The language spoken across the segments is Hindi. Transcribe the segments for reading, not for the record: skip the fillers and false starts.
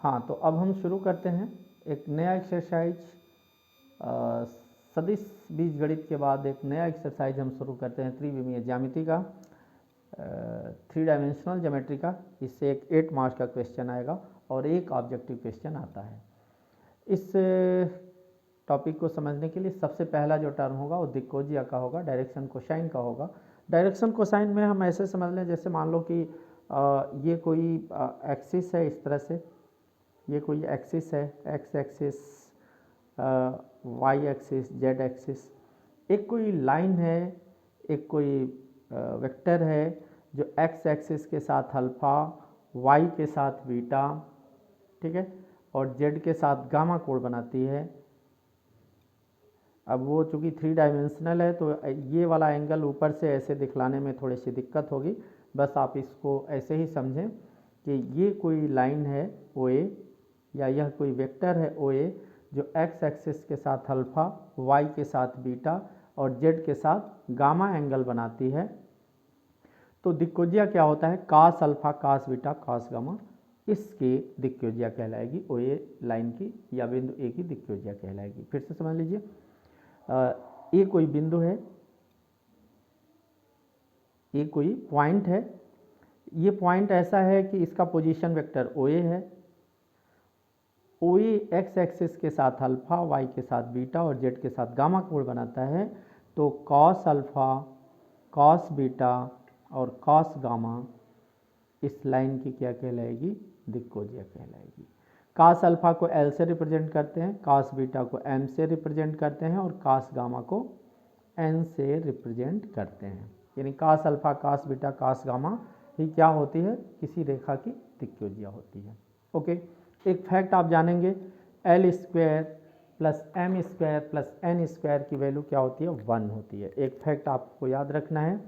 हाँ, तो अब हम शुरू करते हैं एक नया एक्सरसाइज। सदिश बीजगणित के बाद एक नया एक्सरसाइज हम शुरू करते हैं त्रिविमीय ज्यामिति का, 3 डायमेंशनल ज्योमेट्री का। इससे एक 8 मार्क्स का क्वेश्चन आएगा और एक ऑब्जेक्टिव क्वेश्चन आता है। इस टॉपिक को समझने के लिए सबसे पहला जो टर्म होगा वो दिक्कोजिया का होगा, डायरेक्शन कोसाइन का होगा। डायरेक्शन कोसाइन में हम ऐसे समझ लें, जैसे मान लो कि ये कोई एक्सिस है, इस तरह से ये कोई एक्सिस है, x axis, y axis, z axis. एक कोई लाइन है, एक कोई वेक्टर है जो एक्स एक्सिस के साथ अल्फा, वाई के साथ बीटा, ठीक है, और जेड के साथ गामा कोण बनाती है। अब वो चूँकि 3 डायमेंशनल है तो ये वाला एंगल ऊपर से ऐसे दिखलाने में थोड़ी सी दिक्कत होगी। बस आप इसको ऐसे ही समझें कि ये कोई लाइन है ओ ए, या यह कोई वेक्टर है ओ ए जो एक्स एक्सिस के साथ अल्फा, वाई के साथ बीटा और जेड के साथ गामा एंगल बनाती है। तो दिक्कोजिया क्या होता है? कास अल्फा, कास बीटा, कास गामा, इसकी दिक्कोजिया कहलाएगी। ओ ए लाइन की या बिंदु ए की दिक्कोजिया कहलाएगी। फिर से समझ लीजिए, ये कोई बिंदु है, ये कोई पॉइंट है। ये पॉइंट ऐसा है कि इसका पोजीशन वेक्टर ओ ए है। ओ ए एक्स एक्सिस के साथ अल्फा, वाई के साथ बीटा और जेड के साथ गामा कोण बनाता है। तो कॉस अल्फा, कॉस बीटा और कॉस गामा इस लाइन की क्या कहलाएगी? दिक्कोजिया कहलाएगी। कास अल्फा को एल से रिप्रेजेंट करते हैं, कास बीटा को एम से रिप्रेजेंट करते हैं और कास गामा को एन से रिप्रेजेंट करते हैं। यानी कास अल्फा, कास बीटा, कास गामा ही क्या होती है? किसी रेखा की दिक्कोजिया होती है। ओके, एक फैक्ट आप जानेंगे, l square plus M square plus N square की वैल्यू क्या होती है? 1 होती है। एक फैक्ट आपको याद रखना है,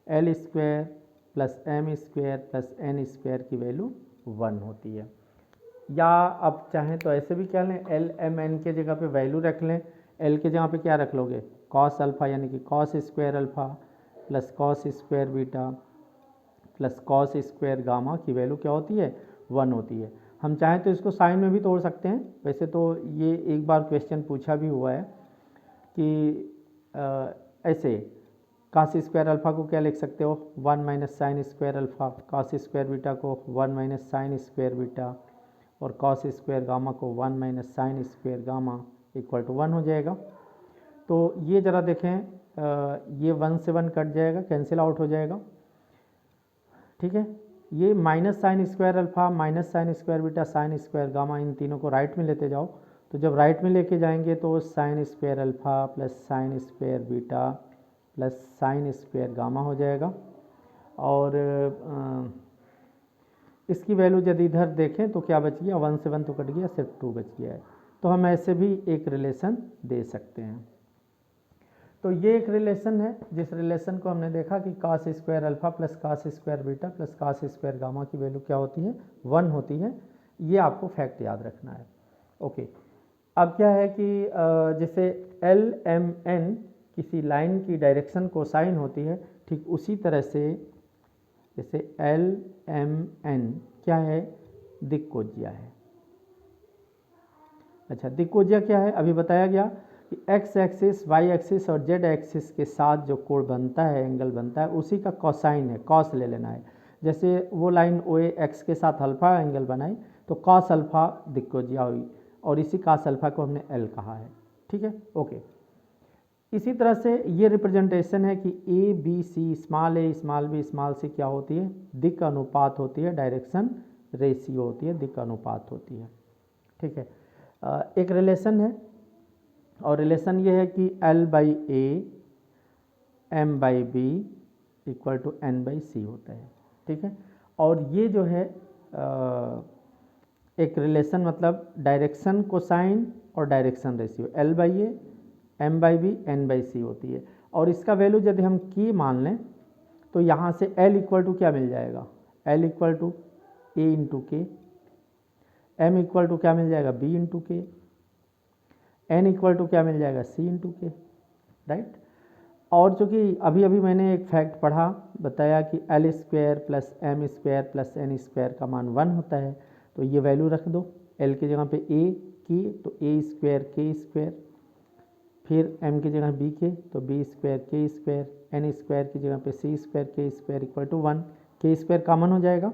L square plus M square plus N square की वैल्यू 1 होती है। या आप चाहें तो ऐसे भी कह लें, एल एम एन के जगह पे वैल्यू रख लें। एल के जगह पे क्या रख लोगे? कॉस अल्फा, यानी कि cos square alpha plus cos square beta plus cos square gamma की वैल्यू क्या होती है? 1 होती है। हम चाहें तो इसको साइन में भी तोड़ सकते हैं। वैसे तो ये एक बार क्वेश्चन पूछा भी हुआ है कि ऐसे कास स्क्वायर अल्फा को क्या लिख सकते हो? 1 minus sine square alpha, cos square beta को 1 माइनस साइन स्क्वायर बीटा और कॉस स्क्वायर गामा को 1 minus sine square gamma equal to 1 हो जाएगा। तो ये ज़रा देखें, ये 1 से 1 कट जाएगा, कैंसिल आउट हो जाएगा, ठीक है। ये minus sine square alpha, minus sine square beta, sine square gamma, इन तीनों को राइट में लेते जाओ। तो जब राइट में लेके जाएंगे तो sign square alpha plus sign square beta plus sign square gamma हो जाएगा। और इसकी वैल्यू यदि इधर देखें तो क्या बच गया? 1 से 1 तो कट गया, सिर्फ 2 बच गया है। तो हम ऐसे भी एक रिलेशन दे सकते हैं। तो ये एक रिलेशन है, जिस रिलेशन को हमने देखा कि cos square alpha plus cos square beta plus cos square gamma की वैल्यू क्या होती है? 1 होती है। ये आपको फैक्ट याद रखना है। ओके, अब क्या है कि जैसे एल एम एन किसी लाइन की डायरेक्शन कोसाइन होती है, ठीक उसी तरह से जैसे एल एम एन क्या है? दिक्कोजिया है। अच्छा, दिक्कोजिया क्या है? अभी बताया गया कि एक्स एक्सिस, वाई एक्सिस और जेड एक्सिस के साथ जो कोण बनता है, एंगल बनता है, उसी का कोसाइन है, कॉस ले लेना है। जैसे वो लाइन ओ ए एक्स के साथ अल्फा एंगल बनाई तो कॉस अल्फा दिक्कोजिया हुई, और इसी कॉस अल्फा को हमने एल कहा है, ठीक है। ओके, इसी तरह से ये रिप्रेजेंटेशन है कि a b c, small a small b small c क्या होती है? दिक् अनुपात होती है, डायरेक्शन रेशियो होती है, दिक् अनुपात होती है, ठीक है। एक रिलेशन है, और रिलेशन ये है कि L by a m by b equal to n by c होता है, ठीक है। और ये जो है एक रिलेशन, मतलब डायरेक्शन कोसाइन और direction ratio, L by a m by b n by c होती है। और इसका वैल्यू यदि हम की मान लें तो यहाँ से L इक्वल टू क्या मिल जाएगा? L equal to a into k, m equal to क्या मिल जाएगा? B into k, n equal to क्या मिल जाएगा? C into k, right. और चूँकि अभी अभी मैंने एक फैक्ट पढ़ा, बताया कि l square plus M square plus N square का मान 1 होता है। तो ये वैल्यू रख दो, एल की जगह पे ए की तो ए स्क्वायर के स्क्वायर, फिर एम की जगह बी के तो बी स्क्वायर के स्क्वायर, एन स्क्वायर की जगह पे सी स्क्वायर के स्क्वायर इक्वल टू 1, के स्क्वायर कॉमन हो जाएगा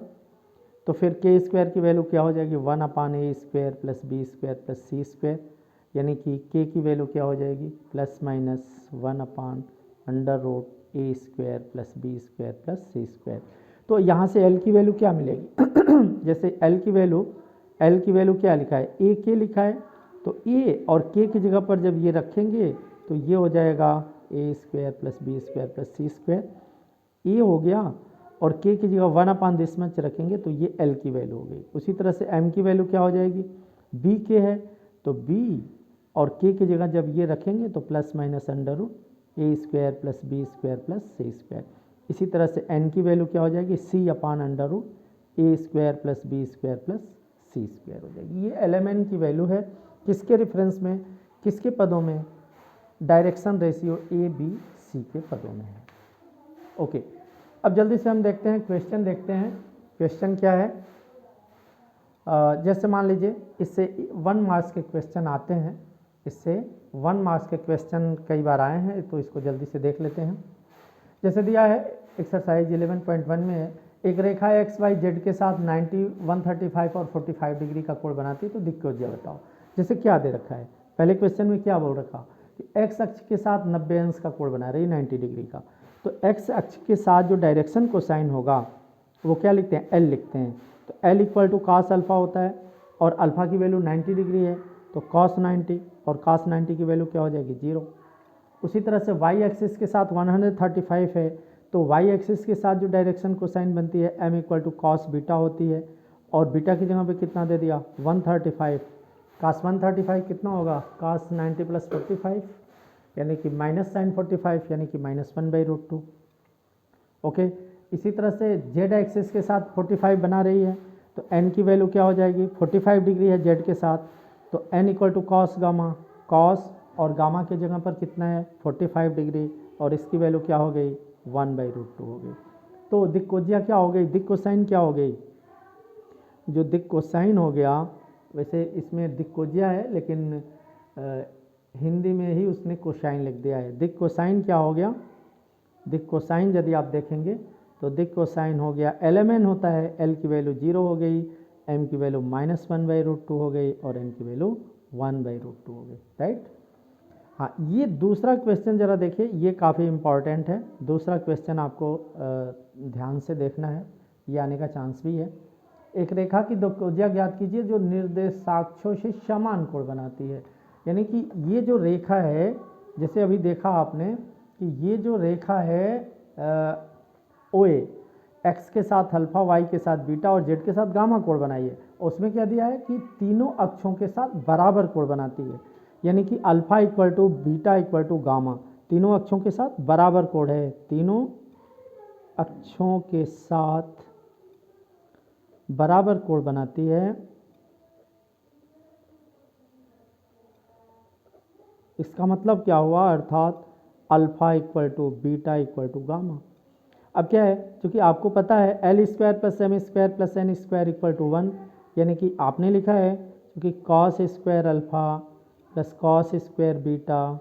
तो फिर के स्क्वायर की वैल्यू क्या हो जाएगी 1 upon a square plus b square plus c square, यानी कि के की वैल्यू क्या हो जाएगी plus minus 1 upon under root a square plus b square plus c square. तो यहाँ से एल की वैल्यू क्या मिलेगी जैसे एल की वैल्यू क्या लिखा है ए के लिखा है, तो ए और के की जगह पर जब ये रखेंगे तो ये हो जाएगा a square plus b square plus c square, a हो गया और के की जगह 1 अपान दिस मच रखेंगे तो ये एल की वैल्यू हो गई। उसी तरह से एम की वैल्यू क्या हो जाएगी, बी के है तो बी और के की जगह जब ये रखेंगे तो plus minus under root a square plus b square plus c square. इसी तरह से एन की वैल्यू क्या हो जाएगी c upon under root a square plus b square plus c square हो जाएगी। ये एलिमेंट की वैल्यू है किसके रेफरेंस में, किसके पदों में, direction ratio a b c के पदों में है। ओके, अब जल्दी से हम देखते हैं क्वेश्चन, देखते हैं क्वेश्चन क्या है। जैसे मान लीजिए इससे 1 मार्क्स के क्वेश्चन आते हैं, इससे 1 मार्क्स के क्वेश्चन कई बार आए हैं तो इसको जल्दी से देख लेते हैं। जैसे दिया है एक्सरसाइज 11.1 में एक रेखा एक्स वाई जेड के साथ 90, 135 और 45 डिग्री का कोण बनाती है तो दिक्कत बताओ। जैसे क्या दे रखा है, पहले क्वेश्चन में क्या बोल रखा कि एक्स अक्ष के साथ 90 अंश का कोण बना रही है 90 डिग्री का, तो एक्स अक्ष के साथ जो डायरेक्शन कोसाइन होगा वो क्या लिखते हैं एल लिखते हैं, तो l equal to cos alpha होता है और अल्फा की वैल्यू 90 डिग्री है तो कॉस 90 और कॉस 90 की वैल्यू क्या हो जाएगी 0। उसी तरह से वाई एक्सिस के साथ 135 है तो वाई एक्सिस के साथ जो डायरेक्शन कोसाइन बनती है m equal to cos beta होती है और बीटा की जगह पे कितना दे दिया 135, कॉस 135 कितना होगा कॉस 90 प्लस 45 यानी कि माइनस साइन 45 यानी कि -1/√2। ओके, इसी तरह से जेड एक्सिस के साथ 45 बना रही है तो एन की वैल्यू क्या हो जाएगी 45 डिग्री है जेड के साथ तो N equal to cos gamma, cos और गामा की जगह पर कितना है 45 डिग्री और इसकी वैल्यू क्या हो गई 1/√2 हो गई। तो दिक् कोजिया क्या हो गई, दिक् कोसाइन क्या हो गई, जो दिक् कोसाइन हो गया, वैसे इसमें दिक् कोजिया है लेकिन हिंदी में ही उसने कोसाइन लिख दिया है। दिक् कोसाइन क्या हो गया, दिक् कोसाइन यदि आप देखेंगे तो दिक् कोसाइन हो गया एलएमएन होता है, एल की वैल्यू 0 हो गई, एम की वैल्यू -1/√2 हो गई और एन की वैल्यू 1/√2 हो गई, राइट। हाँ, ये दूसरा क्वेश्चन जरा देखिए, ये काफ़ी इम्पॉर्टेंट है। दूसरा क्वेश्चन आपको ध्यान से देखना है, ये आने का चांस भी है। एक रेखा की दो कोजिया ज्ञात कीजिए जो निर्देशाक्षों से समान कोण बनाती है, यानी कि ये जो रेखा है, जैसे अभी देखा आपने कि ये जो रेखा है ओ ए, एक्स के साथ अल्फा, वाई के साथ बीटा और जेड के साथ गामा कोण बनाई है, उसमें क्या दिया है कि तीनों अक्षों के साथ बराबर कोण बनाती है, यानी कि alpha equal to beta equal to gamma, तीनों अक्षों के साथ बराबर कोण है, तीनों अक्षों के साथ बराबर कोण बनाती है। इसका मतलब क्या हुआ, अर्थात alpha equal to beta equal to gamma. अब क्या है, क्योंकि आपको पता है L square plus M square plus N square equal to 1, यानी कि आपने लिखा है क्योंकि cos square alpha plus cos square beta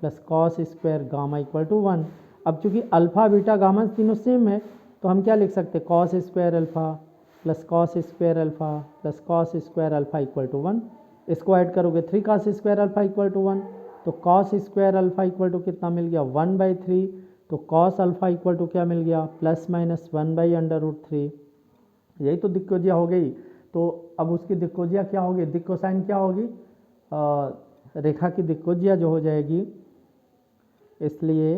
plus cos square gamma equal to 1। अब चूंकि अल्फा बीटा गामा तीनों सेम है तो हम क्या लिख सकते हैं, cos square alpha plus cos square alpha plus cos square alpha equal to 1। इसको ऐड करोगे 3 cos square alpha equal to 1, तो cos square alpha equal to कितना मिल गया 1/3, तो कॉस अल्फा इक्वल टू क्या मिल गया +-1/√3। यही तो दिक्कोजिया हो गई। तो अब उसकी दिक्कोजिया क्या होगी, दिक्कोसाइन क्या होगी, रेखा की दिक्कोजिया जो हो जाएगी, इसलिए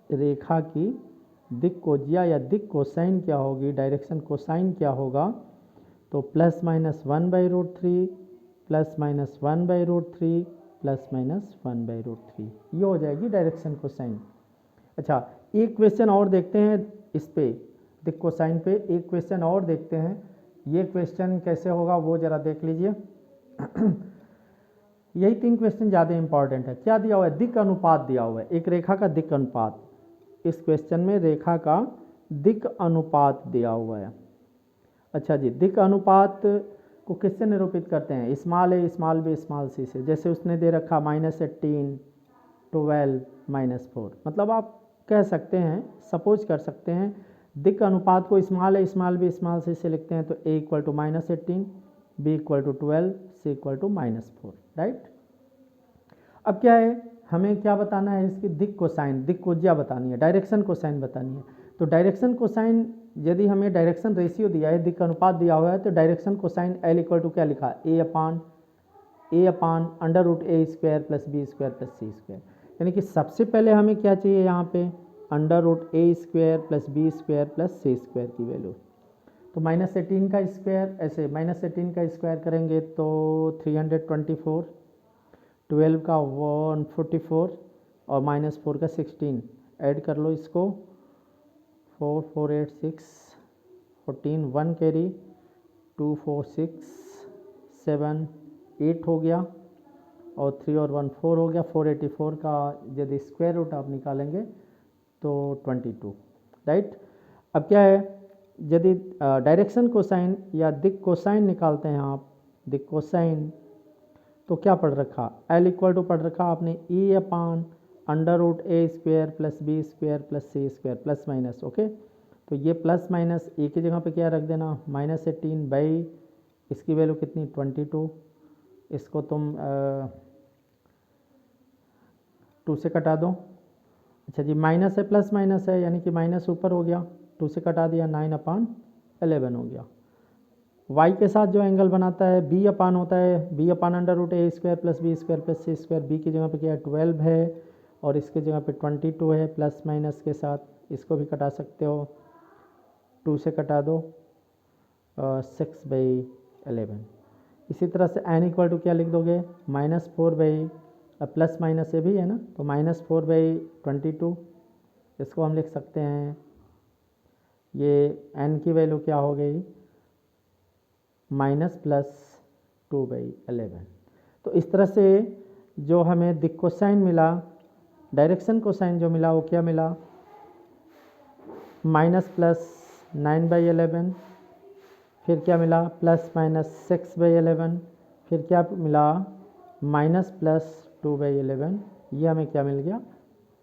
रेखा की दिक्कोजिया या दिक्कोसाइन क्या होगी, डायरेक्शन कोसाइन क्या होगा, तो +-1/√3 +-1/√3 +-1/√3, ये हो जाएगी डायरेक्शन कोसाइन। अच्छा, एक क्वेश्चन और देखते हैं इस पे दिक् कोसाइन पे, एक क्वेश्चन और देखते हैं। ये क्वेश्चन कैसे होगा वो जरा देख लीजिए। यही 3 क्वेश्चन ज़्यादा इंपॉर्टेंट है। क्या दिया हुआ है, दिक् अनुपात दिया हुआ है, एक रेखा का दिक् अनुपात। इस क्वेश्चन में रेखा का दिक् अनुपात दिया हुआ है। अच्छा जी, दिक् अनुपात को किससे निरूपित करते हैं? Small a small b small सी से। जैसे उसने दे रखा -18, 12, -4, मतलब आप कह सकते हैं, सपोज कर सकते हैं दिक् अनुपात को small a small b small सी से लिखते हैं तो a = -18, b = 12, c = -4, राइट। अब क्या है, हमें क्या बताना है, इसकी दिक् कोसाइन, दिक् कोज्या बतानी है, डायरेक्शन कोसाइन बतानी है। तो डायरेक्शन कोसाइन, यदि हमें डायरेक्शन रेशियो दिया है, दिक् अनुपात दिया हुआ है, तो डायरेक्शन कोसाइन L = क्या लिखा, a upon √a² + b² + c²। यानी कि सबसे पहले हमें क्या चाहिए यहाँ पे, √a² + b² + c² की वैल्यू। तो -18 का स्क्वायर, ऐसे -18 का स्क्वायर करेंगे तो 324, 12 का 144 और -4 का 16, ऐड कर लो इसको, 4 4 8 6 14, 1 कैरी, 2 4 6 7 8 हो गया, और 3 और 1 4 हो गया। 484 का यदि स्क्वायर रूट आप निकालेंगे तो 22, राइट। अब क्या है, यदि डायरेक्शन कोसाइन या दिक् कोसाइन निकालते हैं आप, दिक् कोसाइन, तो क्या पढ़ रखा, L = पढ़ रखा आपने E अपान √a² + b² + c² plus minus, okay. तो ये प्लस माइनस ए की जगह पे क्या रख देना, -18 बाई, इसकी वैल्यू कितनी, 22, इसको तुम 2 से कटा दो। अच्छा जी, माइनस है प्लस माइनस है, यानी कि माइनस ऊपर हो गया, 2 से कटा दिया, 9/11 हो गया। y के साथ जो एंगल बनाता है b अपान होता है, b अपान √a² + b² + c², b की जगह पे क्या है, 12 है, और इसके जगह पे 22 है, प्लस माइनस के साथ, इसको भी कटा सकते हो, 2 से कटा दो, 6/11। इसी तरह से n = क्या लिख दोगे, -4, अब प्लस माइनस ये भी है ना, तो -4/22, इसको हम लिख सकते हैं, ये n की वैल्यू क्या हो गई, -+2/11। तो इस तरह से जो हमें दिक् कोसाइन मिला, डायरेक्शन कोसाइन जो मिला, वो क्या मिला, -+9/11, फिर क्या मिला, +-6/11, फिर क्या मिला, -+2/11। ये हमें क्या मिल गया,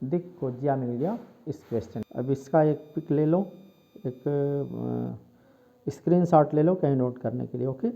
दिक् कोज्या मिल गया इस क्वेश्चन। अब इसका एक पिक ले लो, एक स्क्रीनशॉट ले लो कहीं नोट करने के लिए, ओके।